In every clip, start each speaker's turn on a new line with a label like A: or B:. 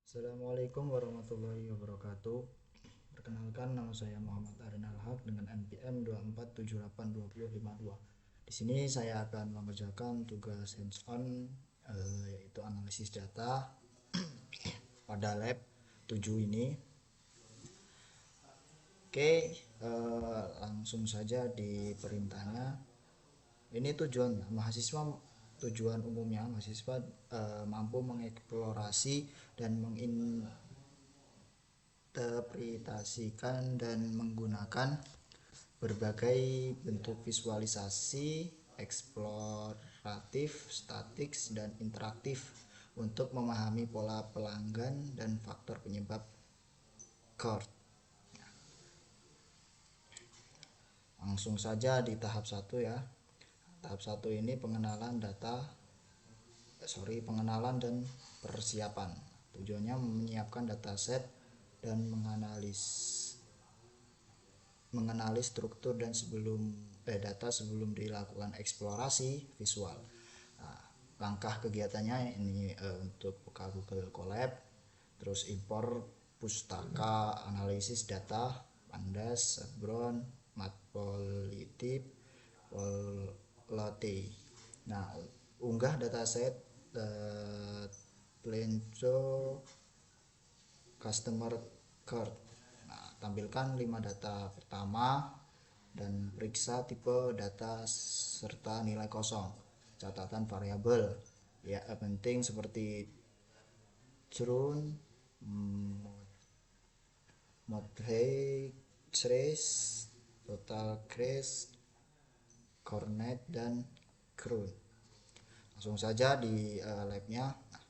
A: Assalamualaikum warahmatullahi wabarakatuh. Perkenalkan, nama saya Muhammad Arin Al-Haq dengan NPM 247825052. Di sini saya akan mengerjakan tugas hands-on yaitu analisis data pada lab 7 ini. Oke, langsung saja di perintahnya. Ini tujuan umumnya mahasiswa mampu mengeksplorasi dan menginterpretasikan dan menggunakan berbagai bentuk visualisasi eksploratif, statik, dan interaktif untuk memahami pola pelanggan dan faktor penyebab chord. Langsung saja di tahap 1 ya. Tahap 1 ini pengenalan dan persiapan. Tujuannya menyiapkan dataset dan mengenali struktur dan data sebelum dilakukan eksplorasi visual. Nah, langkah kegiatannya ini untuk buka Google Colab, terus impor pustaka analisis data, Pandas, Sabron, Matplotlib, Pollote. Nah, unggah dataset Plenso Customer Card. Nah, tampilkan 5 data pertama dan periksa tipe data serta nilai kosong. Catatan variabel ya penting seperti true, mode trace, total crash, cornet, dan crown. Langsung saja di labnya. Nah,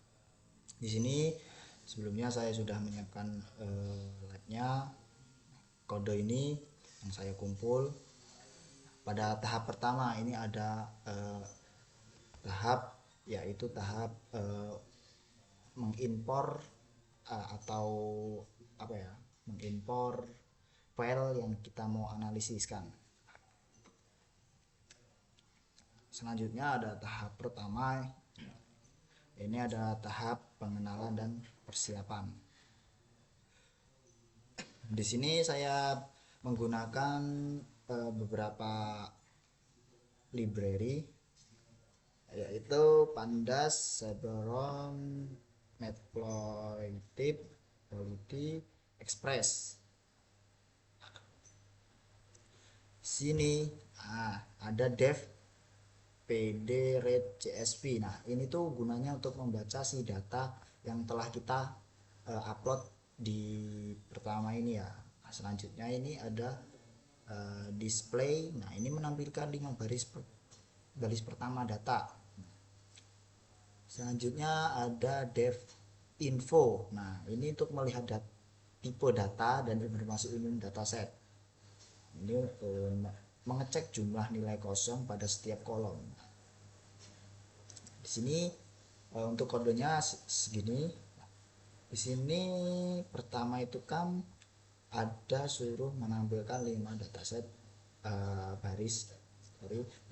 A: di sini sebelumnya saya sudah menyiapkan labnya. Kode ini yang saya kumpul. Pada tahap pertama ini ada tahap yaitu tahap mengimpor atau apa ya, mengimpor file yang kita mau analisiskan. Selanjutnya ada tahap pertama, ini ada tahap pengenalan dan persiapan. Di sini saya menggunakan beberapa library yaitu Pandas, Sabron, Matplotlib, Pollote, Express. Sini ada dev pd read csv. Nah, ini tuh gunanya untuk membaca si data yang telah kita upload di pertama ini ya. Nah, selanjutnya ini ada display. Nah, ini menampilkan 5 baris pertama data. Selanjutnya ada dev info. Nah, ini untuk melihat tipe data dan informasi umum dataset. Ini mengecek jumlah nilai kosong pada setiap kolom. Di sini untuk kodenya segini. Di sini pertama itu kan ada suruh menampilkan 5 dataset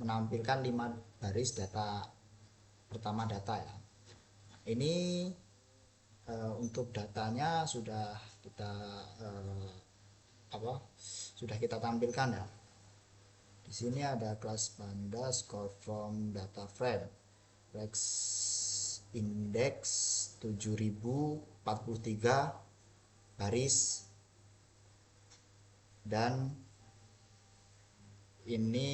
A: menampilkan 5 baris data pertama data ya. Ini untuk datanya sudah kita tampilkan ya. Di sini ada kelas Pandas call from data frame, Rex index 7043 baris, dan ini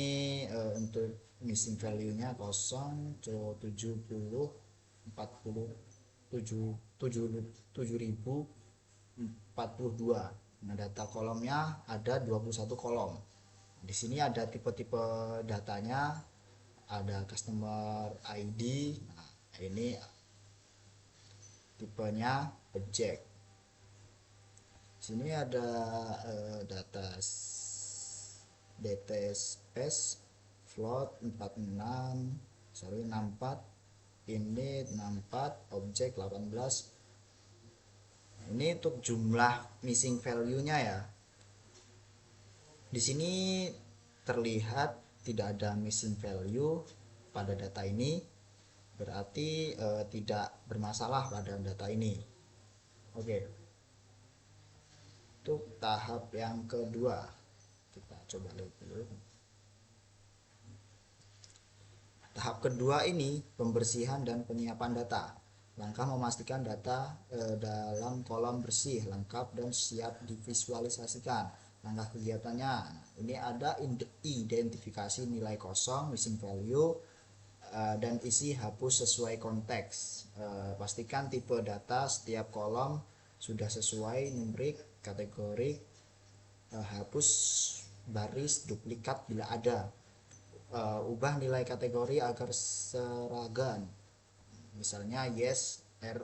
A: untuk missing value nya 0 70 40 7042. Nah, data kolomnya ada 21 kolom. Di sini ada tipe-tipe datanya, ada customer ID. Nah, ini tipenya objek. Sini ada data DTS float 64, ini 64, objek 18. Ini untuk jumlah missing value-nya ya. Di sini terlihat tidak ada missing value pada data ini, berarti tidak bermasalah pada data ini. Oke, untuk tahap yang kedua kita coba lihat dulu. Tahap kedua ini pembersihan dan penyiapan data. Langkah memastikan data dalam kolom bersih, lengkap dan siap divisualisasikan. Langkah kegiatannya, ini ada identifikasi nilai kosong, missing value, dan isi hapus sesuai konteks. Pastikan tipe data setiap kolom sudah sesuai numerik, kategori, hapus baris duplikat bila ada. Ubah nilai kategori agar seragam, misalnya yes, r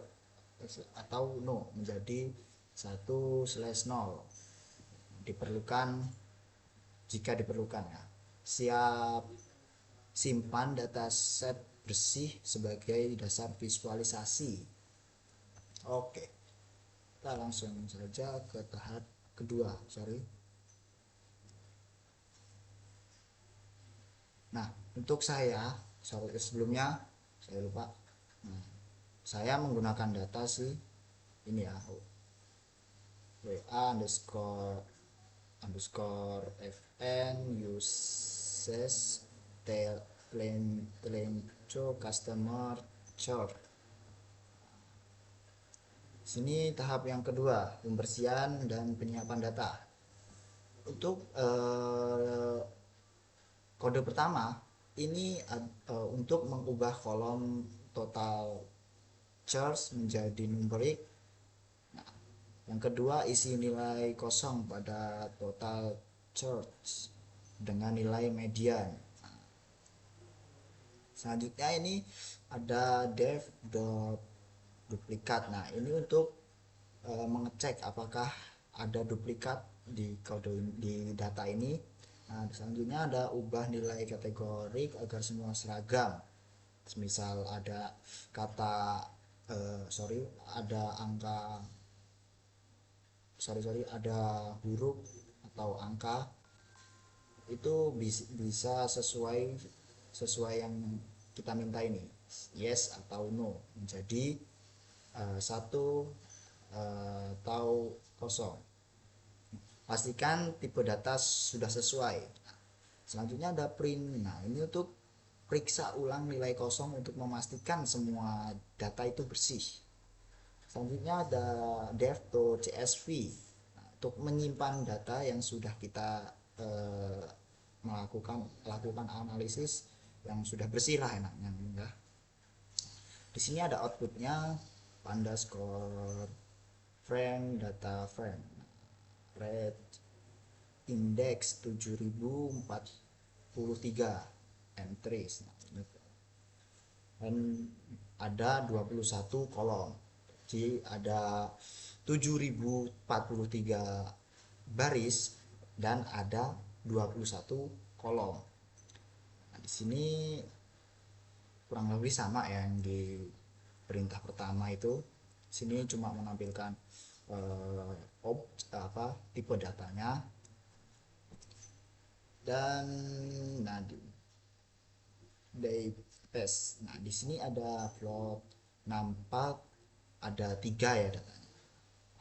A: atau no menjadi 1/0 diperlukan jika diperlukan ya. Siap simpan data set bersih sebagai dasar visualisasi. Oke, kita langsung saja ke tahap kedua. Nah, untuk saya sebelumnya saya lupa. Nah, saya menggunakan data sih ini ya, WA underscore fn uses telenco customer chart. Sini tahap yang kedua, pembersihan dan penyiapan data. Untuk kode pertama ini untuk mengubah kolom total charge menjadi numerik. Nah, yang kedua, isi nilai kosong pada total charge dengan nilai median. Nah, selanjutnya ini ada def dot duplikat. Nah, ini untuk mengecek apakah ada duplikat di kode di data ini. Nah, selanjutnya ada ubah nilai kategori agar semua seragam. Misal ada kata ada angka ada huruf atau angka itu bisa sesuai yang kita minta ini, yes atau no, menjadi 1 atau 0. Pastikan tipe data sudah sesuai. Selanjutnya ada print. Nah, ini untuk periksa ulang nilai kosong untuk memastikan semua data itu bersih. Selanjutnya ada dev.csv. Nah, untuk menyimpan data yang sudah kita lakukan analisis yang sudah bersih lah enaknya ya. Di sini ada outputnya underscore frame data frame red index 7043 entries. Dan ada 21 kolom, jadi ada 7043 baris dan ada 21 kolom. Nah, di sini kurang lebih sama ya yang di perintah pertama itu. Sini cuma menampilkan tipe datanya dan day test. Nah, di sini ada float 64, ada 3 ya datanya.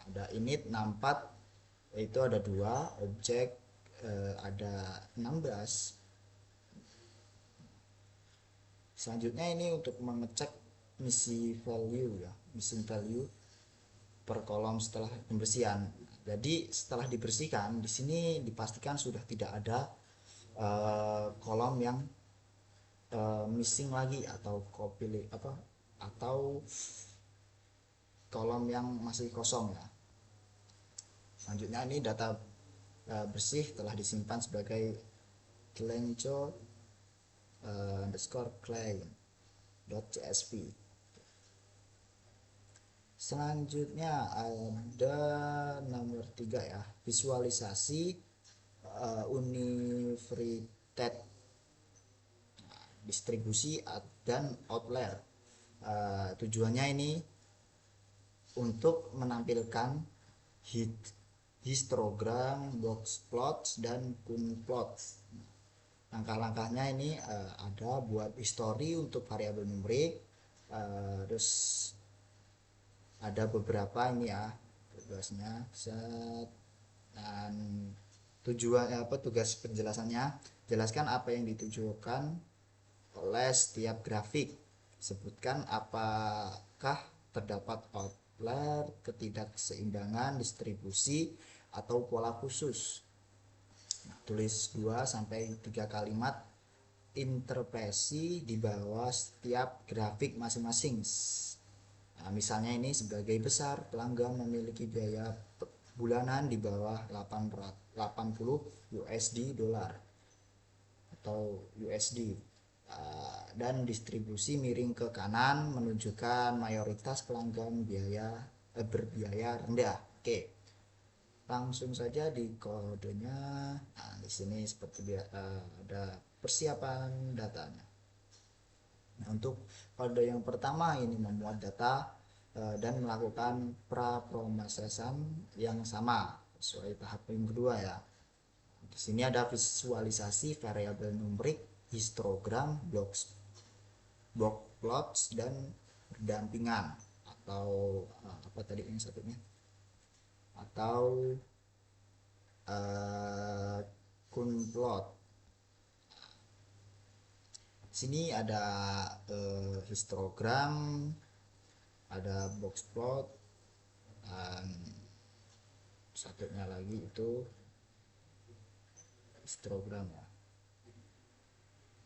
A: Ada init 64 itu ada 2, objek ada 16. Selanjutnya ini untuk mengecek missing value per kolom setelah pembersihan. Jadi setelah dibersihkan, di sini dipastikan sudah tidak ada kolom yang missing lagi atau atau kolom yang masih kosong ya. Selanjutnya ini data bersih telah disimpan sebagai telenco underscore client.csv. Selanjutnya ada nomor 3 ya, visualisasi Unified distribusi dan outlier. Tujuannya ini untuk menampilkan histogram, box plot dan kun plot. Langkah-langkahnya ini ada buat history untuk variabel numerik, terus ada beberapa ini ya tugasnya set. Dan tujuan apa tugas penjelasannya, jelaskan apa yang ditujukan oleh setiap grafik, sebutkan apakah terdapat outlier, ketidakseimbangan distribusi atau pola khusus. Nah, tulis 2 sampai 3 kalimat interpretasi di bawah setiap grafik masing-masing. Nah, misalnya ini sebagai besar pelanggan memiliki biaya bulanan di bawah 80 USD dolar atau USD. Dan distribusi miring ke kanan menunjukkan mayoritas pelanggan berbiaya rendah. Oke, langsung saja di kodenya. Nah, di sini seperti ada persiapan datanya. Nah, untuk kode yang pertama ini memuat data dan melakukan praprosesan yang sama sesuai tahap yang kedua ya. Di sini ada visualisasi variabel numerik, histogram, block plots dan berdampingan atau apa tadi yang satunya atau kunplot. Sini ada histogram, ada box plot, dan satunya lagi itu histogram ya.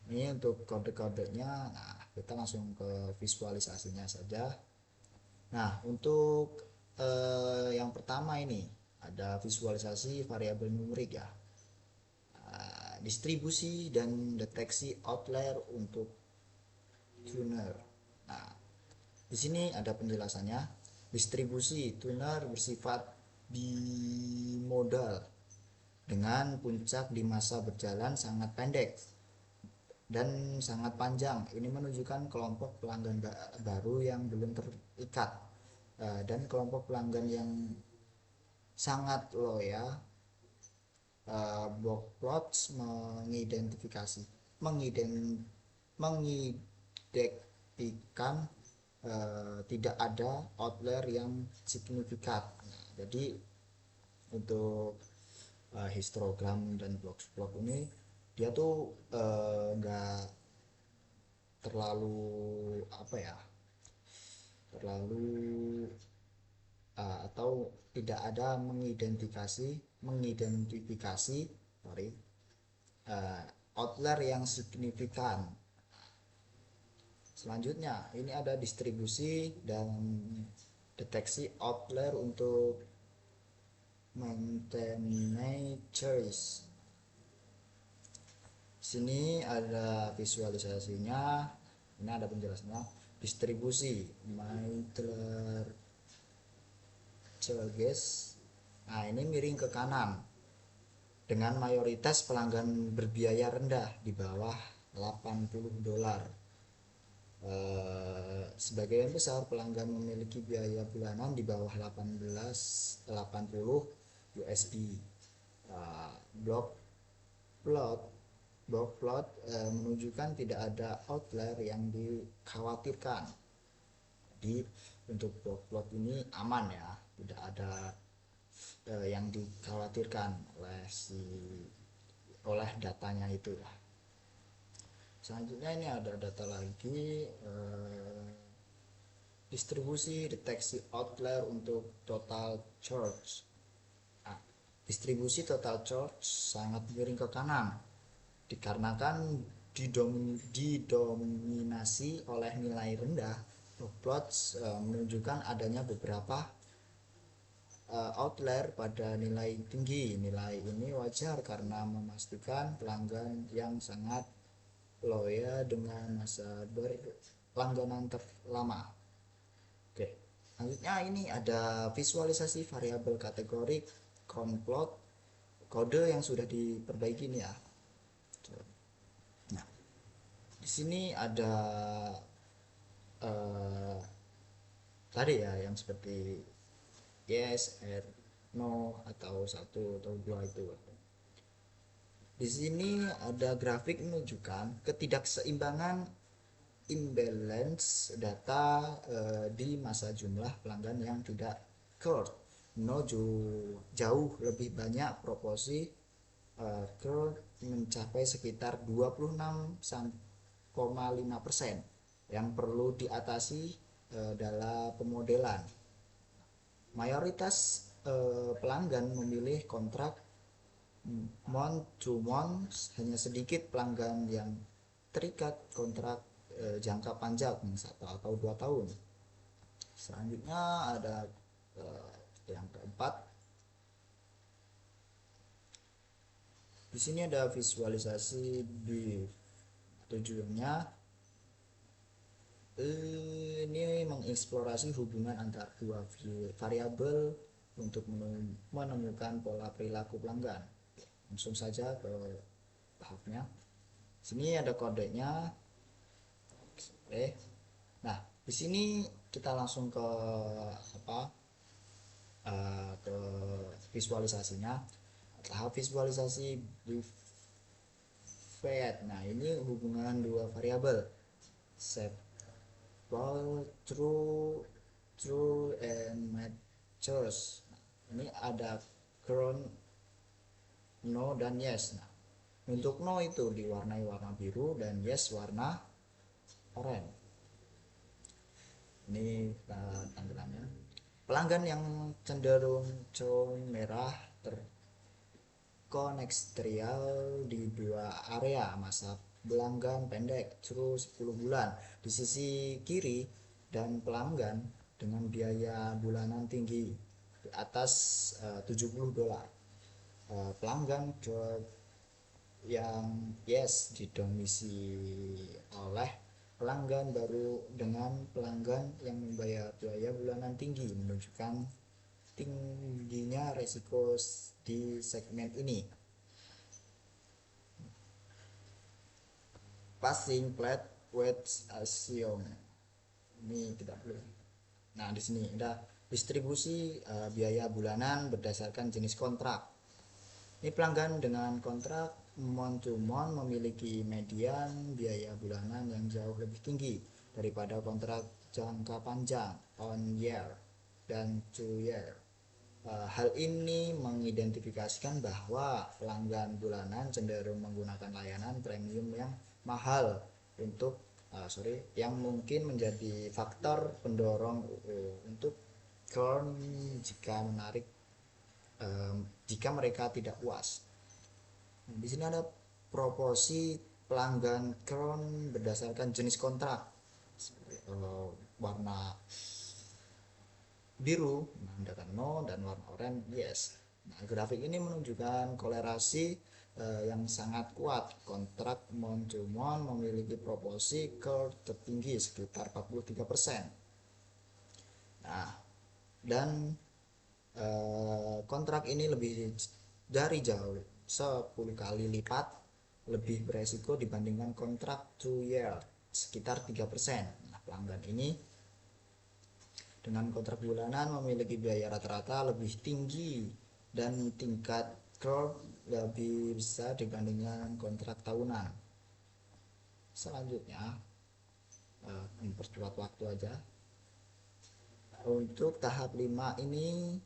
A: Ini untuk kode-kodenya. Nah, kita langsung ke visualisasinya saja. Nah, untuk yang pertama ini ada visualisasi variabel numerik ya. Distribusi dan deteksi outlier untuk tuner. Nah, di sini ada penjelasannya. Distribusi tuner bersifat bimodal dengan puncak di masa berjalan sangat pendek dan sangat panjang. Ini menunjukkan kelompok pelanggan baru yang belum terikat dan kelompok pelanggan yang sangat loyal. Block plots mengidentikan tidak ada outlier yang signifikan. Nah, jadi untuk histogram dan block plot ini dia tuh nggak terlalu apa ya terlalu atau tidak ada mengidentifikasi sorry outlier yang signifikan. Selanjutnya ini ada distribusi dan deteksi outlier untuk maintenance choice. Sini ada visualisasinya, ini ada penjelasannya. Distribusi Meitler Choice. Nah, ini miring ke kanan dengan mayoritas pelanggan berbiaya rendah di bawah 80 dolar. Sebagian besar pelanggan memiliki biaya bulanan di bawah 80 USD. Block plot menunjukkan tidak ada outlier yang dikhawatirkan. Jadi untuk block plot ini aman ya, tidak ada yang dikhawatirkan oleh datanya itu ya. Selanjutnya ini ada data lagi, distribusi deteksi outlier untuk total charge. Nah, distribusi total charge sangat miring ke kanan dikarenakan didominasi oleh nilai rendah. Plots menunjukkan adanya beberapa outlier pada nilai tinggi. Nilai ini wajar karena memastikan pelanggan yang sangat loyal dengan masa berlangganan terlama. Oke, selanjutnya ini ada visualisasi variabel kategori conplot kode yang sudah diperbaiki nih ya. Nah, di sini ada tadi ya yang seperti yes, no atau satu atau dua itu. Di sini ada grafik menunjukkan ketidakseimbangan imbalance data di masa jumlah pelanggan yang tidak current. Jauh lebih banyak proporsi current mencapai sekitar 26,5% yang perlu diatasi dalam pemodelan. Mayoritas pelanggan memilih kontrak month to month, hanya sedikit pelanggan yang terikat kontrak jangka panjang 1 atau 2 tahun. Selanjutnya ada yang keempat. Di sini ada visualisasi di tujuannya ini mengeksplorasi hubungan antar dua variabel untuk menemukan pola perilaku pelanggan. Langsung saja ke tahapnya. Sini ada kodenya. Oke. Nah, di sini kita langsung ke ke visualisasinya. Tahap visualisasi Fed. Nah, ini hubungan dua variabel. Set true and matches. Nah, ini ada current, no dan yes. Nah, untuk no itu diwarnai warna biru dan yes warna oranye. Ini tampilannya. Pelanggan yang cenderung merah terkonekstrial di dua area masa pelanggan pendek true 10 bulan di sisi kiri dan pelanggan dengan biaya bulanan tinggi di atas $70. Pelanggan yang yes didominasi oleh pelanggan baru dengan pelanggan yang membayar biaya bulanan tinggi, menunjukkan tingginya resiko di segmen ini. Passing flat weight assume ini tidak perlu. Nah, di sini ada distribusi biaya bulanan berdasarkan jenis kontrak. Ini pelanggan dengan kontrak month to month memiliki median biaya bulanan yang jauh lebih tinggi daripada kontrak jangka panjang on year dan 2 year. Hal ini mengidentifikasikan bahwa pelanggan bulanan cenderung menggunakan layanan premium yang mahal untuk yang mungkin menjadi faktor pendorong untuk churn jika mereka tidak puas. Nah, di sini ada proporsi pelanggan churn berdasarkan jenis kontrak. Warna biru menandakan no dan warna oranye yes. Nah, grafik ini menunjukkan kolerasi yang sangat kuat. Kontrak month to month memiliki proporsi curve tertinggi sekitar 43%. Nah, dan kontrak ini lebih dari jauh 10 kali lipat lebih beresiko dibandingkan kontrak 2 year sekitar 3%. Nah, pelanggan ini dengan kontrak bulanan memiliki biaya rata-rata lebih tinggi dan tingkat curve lebih besar dibandingkan kontrak tahunan. Selanjutnya mempercepat waktu aja. Untuk tahap 5 ini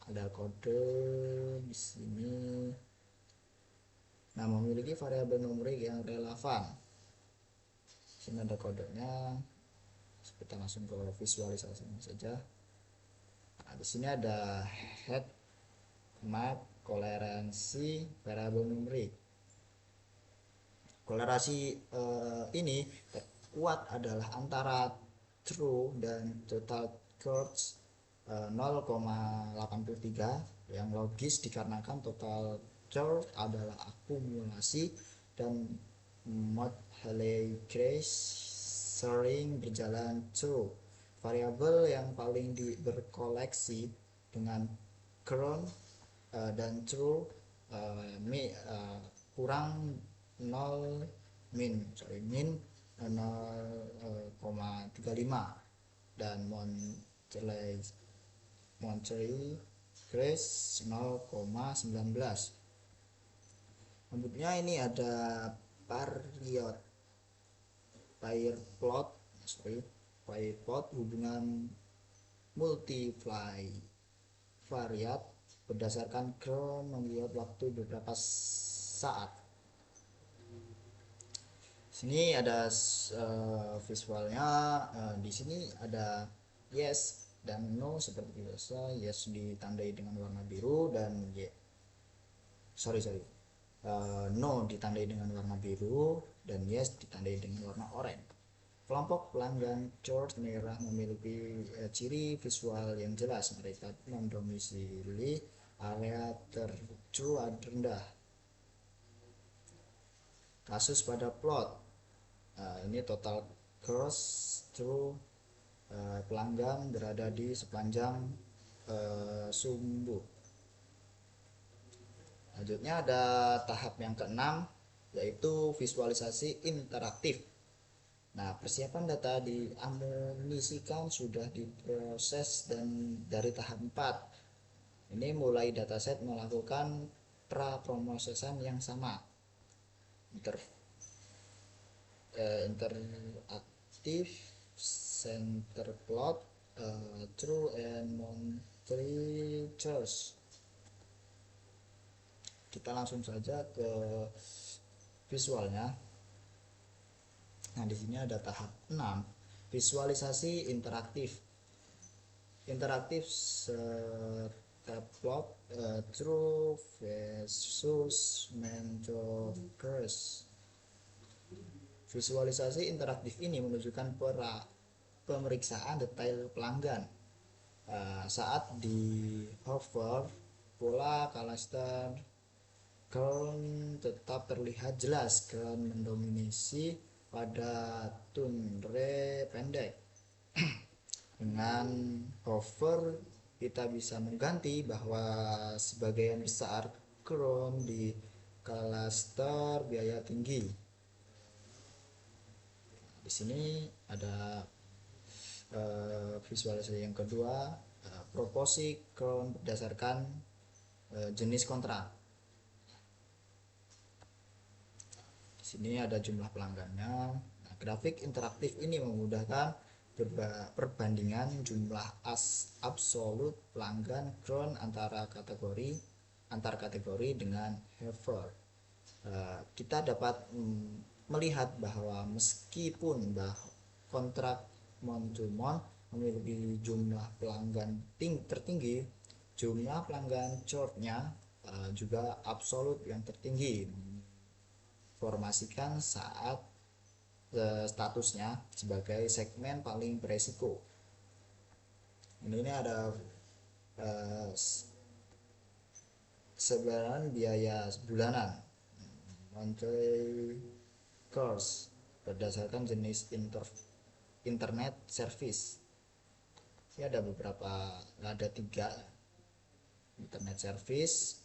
A: ada kode di sini. Nah, memiliki variabel numerik yang relevan. Sini ada kodenya. Kita langsung ke visualisasinya saja. Nah, di sini ada head map koleransi variabel numerik. Kolerasi ini terkuat adalah antara true dan total curves 0,83 yang logis dikarenakan total curve adalah akumulasi dan Motley sering berjalan true. Variabel yang paling berkoleksi dengan current dan true kurang 0 min 0,35 dan Monterey Grace 0,19. Selanjutnya ini ada period pair plot, pair plot hubungan multiply variat berdasarkan ground membuat waktu beberapa saat. Sini ada visualnya. Di sini ada yes dan no seperti biasa. Yes ditandai dengan warna biru dan no ditandai dengan warna biru dan yes ditandai dengan warna oranye. Kelompok pelanggan George merah memiliki ciri visual yang jelas. Mereka mendomisili area tercuat rendah. Kasus pada plot, ini total cross through pelanggan berada di sepanjang sumbu. Selanjutnya ada tahap yang keenam, yaitu visualisasi interaktif. Nah, persiapan data diamunisikan sudah diproses dan dari tahap 4. Ini mulai dataset melakukan praprosesan yang sama. Interaktif center plot true and monthly charts. Kita langsung saja ke visualnya. Nah, di sini ada tahap 6, visualisasi interaktif. Interaktif serta plot true versus curves. Visualisasi interaktif ini menunjukkan pemeriksaan detail pelanggan saat di hover pola cluster ground tetap terlihat jelas. Ground mendominasi pada tunre pendek. Dengan hover kita bisa mengganti bahwa sebagian besar ground di cluster biaya tinggi. Di sini ada visualisasi yang kedua, proporsi ground berdasarkan jenis kontrak. Di sini ada jumlah pelanggannya. Nah, grafik interaktif ini memudahkan perbandingan jumlah absolut pelanggan ground antar kategori dengan hover. Kita dapat melihat bahwa meskipun kontrak month to month memiliki jumlah pelanggan tertinggi, jumlah pelanggan shortnya juga absolut yang tertinggi, informasikan saat statusnya sebagai segmen paling beresiko. Ini ada sebaran biaya bulanan monthly cost berdasarkan jenis internet service. Ini ada beberapa, ada 3 internet service,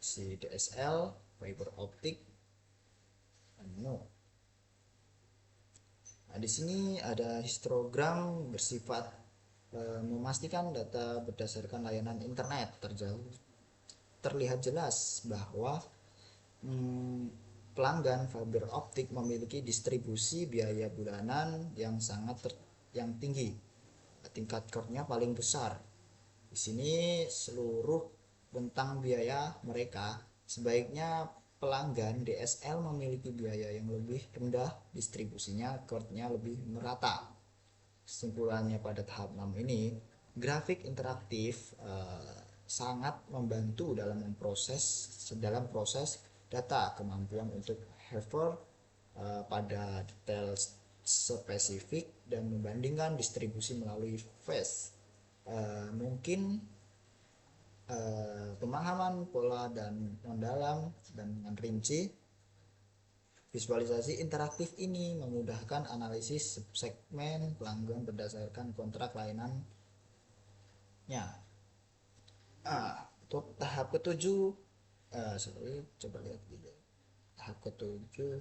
A: si DSL, fiber optic, dan no. Nah, di sini ada histogram bersifat memastikan data berdasarkan layanan internet. Terlihat jelas bahwa pelanggan fiber optik memiliki distribusi biaya bulanan yang yang tinggi. Tingkat core-nya paling besar. Di sini seluruh bentang biaya mereka. Sebaiknya pelanggan DSL memiliki biaya yang lebih rendah, distribusinya core-nya lebih merata. Kesimpulannya pada tahap 6 ini, grafik interaktif sangat membantu dalam proses data. Kemampuan untuk hover pada detail spesifik dan membandingkan distribusi melalui face. Mungkin pemahaman pola dan mendalam dan dengan rinci. Visualisasi interaktif ini memudahkan analisis segmen pelanggan berdasarkan kontrak layanannya. Untuk tahap ketujuh, coba lihat video. Tahap ketujuh,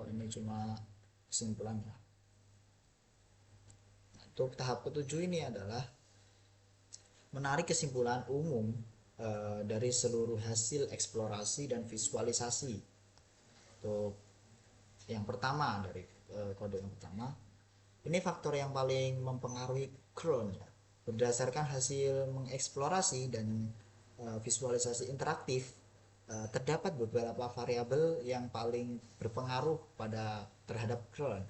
A: ini cuma kesimpulannya. Untuk tahap ketujuh ini adalah menarik kesimpulan umum dari seluruh hasil eksplorasi dan visualisasi. Untuk yang pertama dari kode yang pertama, ini faktor yang paling mempengaruhi cron ya. Berdasarkan hasil mengeksplorasi dan visualisasi interaktif, terdapat beberapa variabel yang paling berpengaruh pada terhadap cron.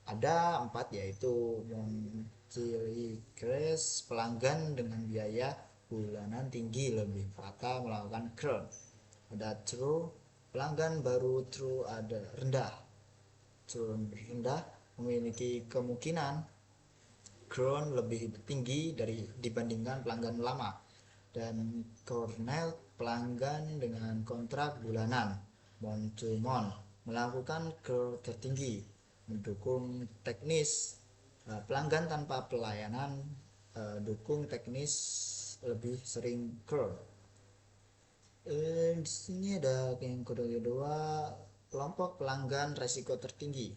A: Ada 4, yaitu menciri crash pelanggan dengan biaya bulanan tinggi lebih rata melakukan cron. Ada true pelanggan baru true ada rendah. True rendah memiliki kemungkinan cron lebih tinggi dibandingkan pelanggan lama. Dan Cornell pelanggan dengan kontrak bulanan month to month melakukan cron tertinggi. Mendukung teknis pelanggan tanpa pelayanan dukung teknis lebih sering cron. Di sini ada yang kedua, kelompok pelanggan resiko tertinggi.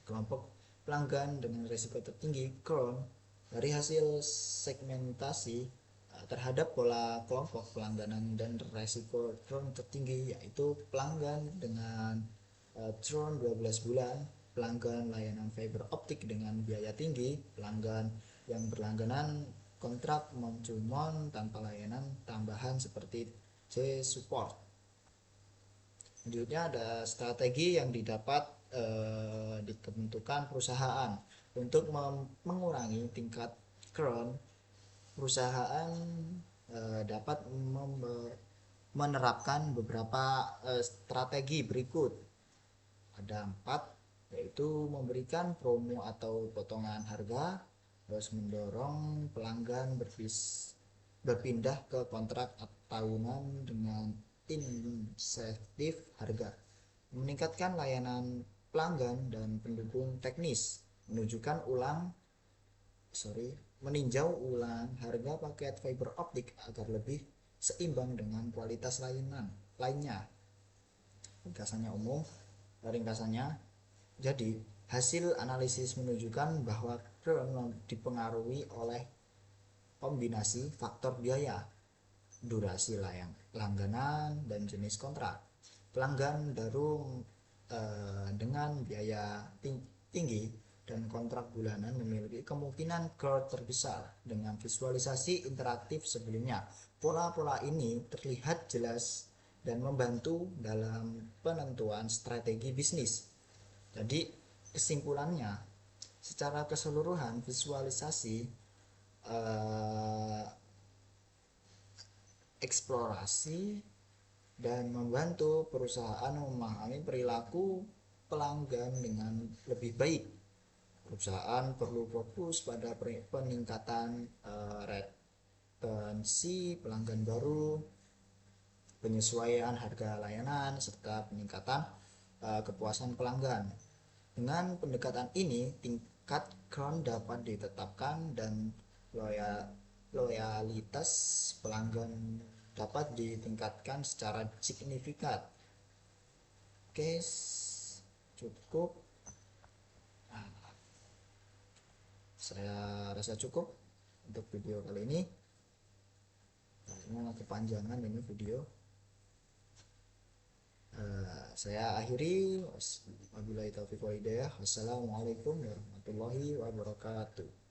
A: Kelompok pelanggan dengan resiko tertinggi cron dari hasil segmentasi terhadap pola kelompok pelangganan dan resiko churn tertinggi, yaitu pelanggan dengan churn 12 bulan, pelanggan layanan fiber optik dengan biaya tinggi, pelanggan yang berlangganan kontrak month to month tanpa layanan tambahan seperti C-Support. Selanjutnya ada strategi yang didapat ditentukan perusahaan untuk mengurangi tingkat churn. Perusahaan dapat menerapkan beberapa strategi berikut. Ada 4, yaitu memberikan promo atau potongan harga, terus mendorong pelanggan berpindah ke kontrak tahunan dengan insentif harga, meningkatkan layanan pelanggan dan pendukung teknis, meninjau ulang harga paket fiber optik agar lebih seimbang dengan kualitas lainnya. Ringkasannya, jadi hasil analisis menunjukkan bahwa churn dipengaruhi oleh kombinasi faktor biaya, durasi langganan, dan jenis kontrak. Pelanggan baru dengan biaya tinggi dan kontrak bulanan memiliki kemungkinan churn terbesar. Dengan visualisasi interaktif sebelumnya, pola-pola ini terlihat jelas dan membantu dalam penentuan strategi bisnis. Jadi kesimpulannya, secara keseluruhan visualisasi eksplorasi dan membantu perusahaan memahami perilaku pelanggan dengan lebih baik. Perusahaan perlu fokus pada peningkatan retensi pelanggan baru, penyesuaian harga layanan, serta peningkatan kepuasan pelanggan. Dengan pendekatan ini, tingkat churn dapat ditetapkan dan loyalitas pelanggan dapat ditingkatkan secara signifikan. Oke, cukup. Saya rasa cukup untuk video kali ini, karena kepanjangan ini video. Saya akhiri. Wabillahi taufiq wal hidayah. Wassalamualaikum warahmatullahi wabarakatuh.